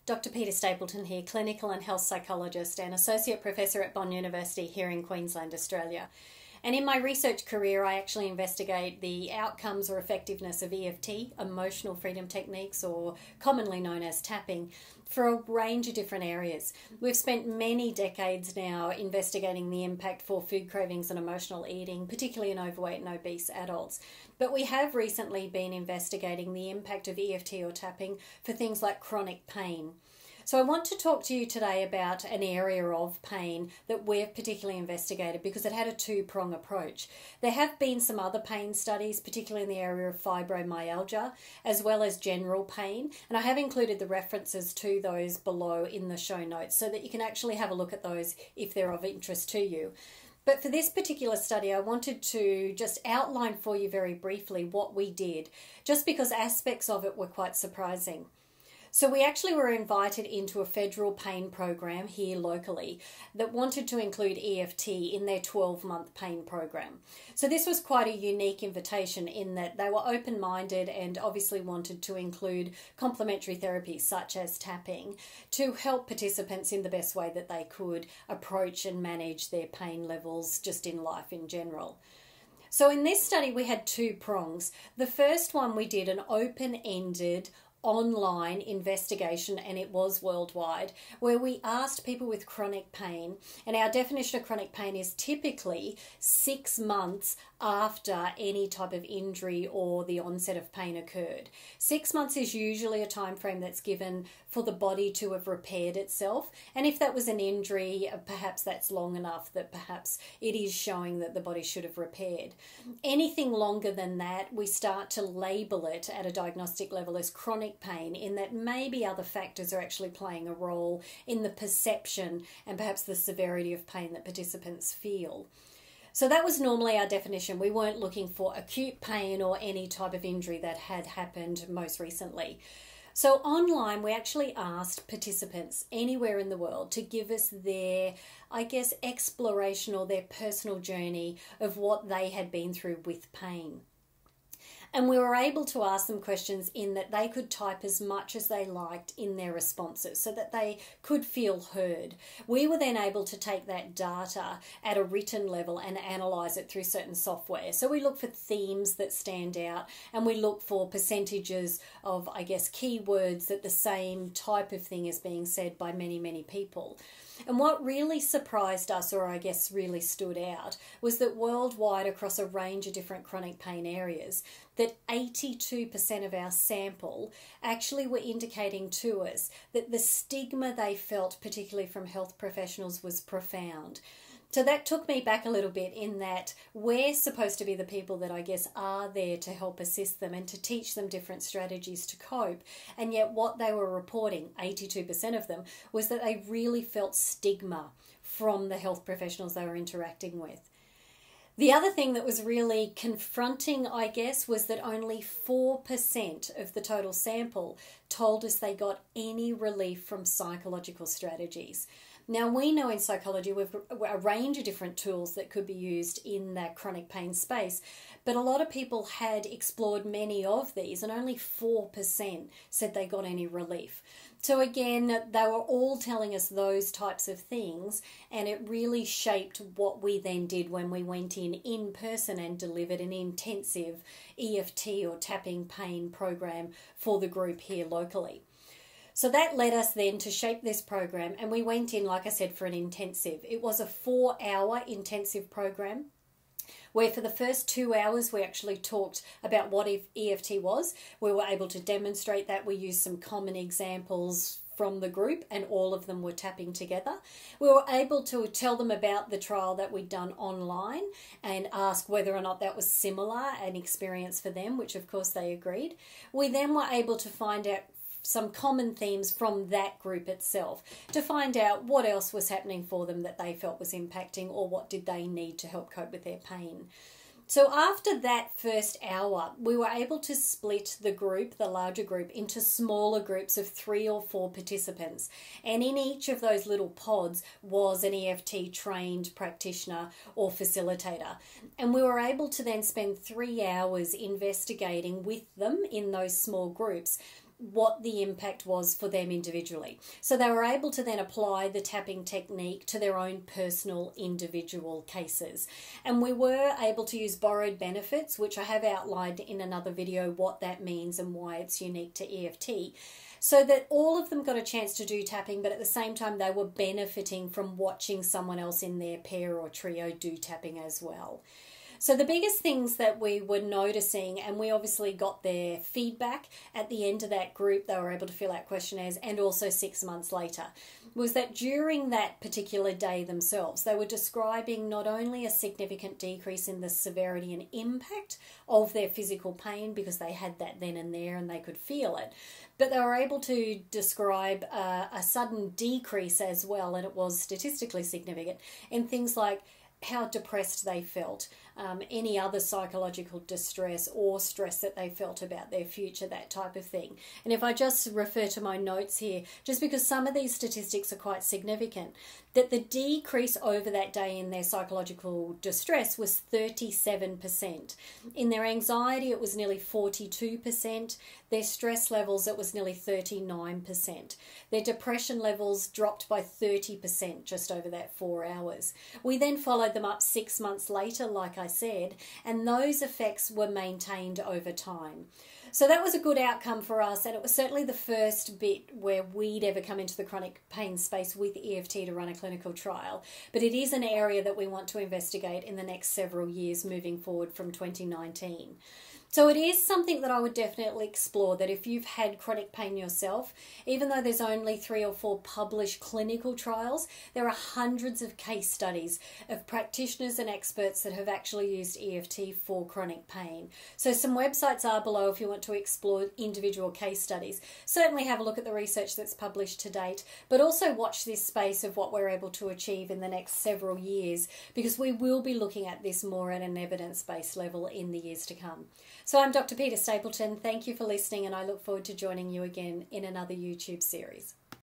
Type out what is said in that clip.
Dr Peta Stapleton here, clinical and health psychologist and associate professor at Bond University here in Queensland, Australia. And in my research career, I actually investigate the outcomes or effectiveness of EFT, emotional freedom techniques, or commonly known as tapping, for a range of different areas. We've spent many decades now investigating the impact for food cravings and emotional eating, particularly in overweight and obese adults. But we have recently been investigating the impact of EFT or tapping for things like chronic pain. So I want to talk to you today about an area of pain that we've particularly investigated because it had a two-prong approach. There have been some other pain studies, particularly in the area of fibromyalgia, as well as general pain, and I have included the references to those below in the show notes so that you can actually have a look at those if they're of interest to you. But for this particular study, I wanted to just outline for you very briefly what we did, just because aspects of it were quite surprising. So we actually were invited into a federal pain program here locally that wanted to include EFT in their 12-month pain program. So this was quite a unique invitation in that they were open-minded and obviously wanted to include complementary therapies such as tapping to help participants in the best way that they could approach and manage their pain levels just in life in general. So in this study we had two prongs. The first one we did an open-ended online investigation, and it was worldwide, where we asked people with chronic pain, and our definition of chronic pain is typically 6 months after any type of injury or the onset of pain occurred. 6 months is usually a time frame that's given for the body to have repaired itself, and if that was an injury, perhaps that's long enough that perhaps it is showing that the body should have repaired. Anything longer than that, we start to label it at a diagnostic level as chronic pain, in that maybe other factors are actually playing a role in the perception and perhaps the severity of pain that participants feel. So that was normally our definition. We weren't looking for acute pain or any type of injury that had happened most recently. So online, we actually asked participants anywhere in the world to give us their, exploration or their personal journey of what they had been through with pain. And we were able to ask them questions in that they could type as much as they liked in their responses so that they could feel heard. We were then able to take that data at a written level and analyse it through certain software. So we look for themes that stand out, and we look for percentages of, keywords that the same type of thing is being said by many, many people. And what really surprised us, or really stood out, was that worldwide, across a range of different chronic pain areas, that 82% of our sample actually were indicating to us that the stigma they felt, particularly from health professionals, was profound. So that took me back a little bit, in that we're supposed to be the people that are there to help assist them and to teach them different strategies to cope. And yet what they were reporting, 82% of them, was that they really felt stigma from the health professionals they were interacting with. The other thing that was really confronting, was that only 4% of the total sample told us they got any relief from psychological strategies. Now, we know in psychology we've a range of different tools that could be used in that chronic pain space, but a lot of people had explored many of these and only 4% said they got any relief. So again, they were all telling us those types of things, and it really shaped what we then did when we went in person and delivered an intensive EFT or tapping pain program for the group here locally. So that led us then to shape this program, and we went in, like I said, for an intensive. It was a 4-hour intensive program, where for the first 2 hours we actually talked about what EFT was. We were able to demonstrate that. We used some common examples from the group, and all of them were tapping together. We were able to tell them about the trial that we'd done online and ask whether or not that was similar, an experience for them, which of course they agreed. We then were able to find out some common themes from that group itself to find out what else was happening for them that they felt was impacting, or what did they need to help cope with their pain. So after that first hour, we were able to split the group, the larger group, into smaller groups of 3 or 4 participants. And in each of those little pods was an EFT trained practitioner or facilitator. And we were able to then spend 3 hours investigating with them in those small groups what the impact was for them individually. So they were able to then apply the tapping technique to their own personal individual cases. And we were able to use borrowed benefits, which I have outlined in another video what that means and why it's unique to EFT, so that all of them got a chance to do tapping, but at the same time they were benefiting from watching someone else in their pair or trio do tapping as well. So the biggest things that we were noticing, and we obviously got their feedback at the end of that group, they were able to fill out questionnaires, and also 6 months later, was that during that particular day themselves, they were describing not only a significant decrease in the severity and impact of their physical pain, because they had that then and there and they could feel it, but they were able to describe a sudden decrease as well, and it was statistically significant, in things like how depressed they felt, any other psychological distress or stress that they felt about their future, that type of thing. And if I just refer to my notes here, just because some of these statistics are quite significant, that the decrease over that day in their psychological distress was 37%. In their anxiety, it was nearly 42%. Their stress levels, it was nearly 39%. Their depression levels dropped by 30% just over that 4 hours. We then followed them up 6 months later, like I said, and those effects were maintained over time. So that was a good outcome for us, and it was certainly the first bit where we'd ever come into the chronic pain space with EFT to run a clinical trial. But it is an area that we want to investigate in the next several years moving forward from 2019. So it is something that I would definitely explore, that if you've had chronic pain yourself, even though there's only 3 or 4 published clinical trials, there are hundreds of case studies of practitioners and experts that have actually used EFT for chronic pain. So some websites are below if you want to explore individual case studies. Certainly have a look at the research that's published to date, but also watch this space of what we're able to achieve in the next several years, because we will be looking at this more at an evidence-based level in the years to come. So I'm Dr. Peta Stapleton. Thank you for listening, and I look forward to joining you again in another YouTube series.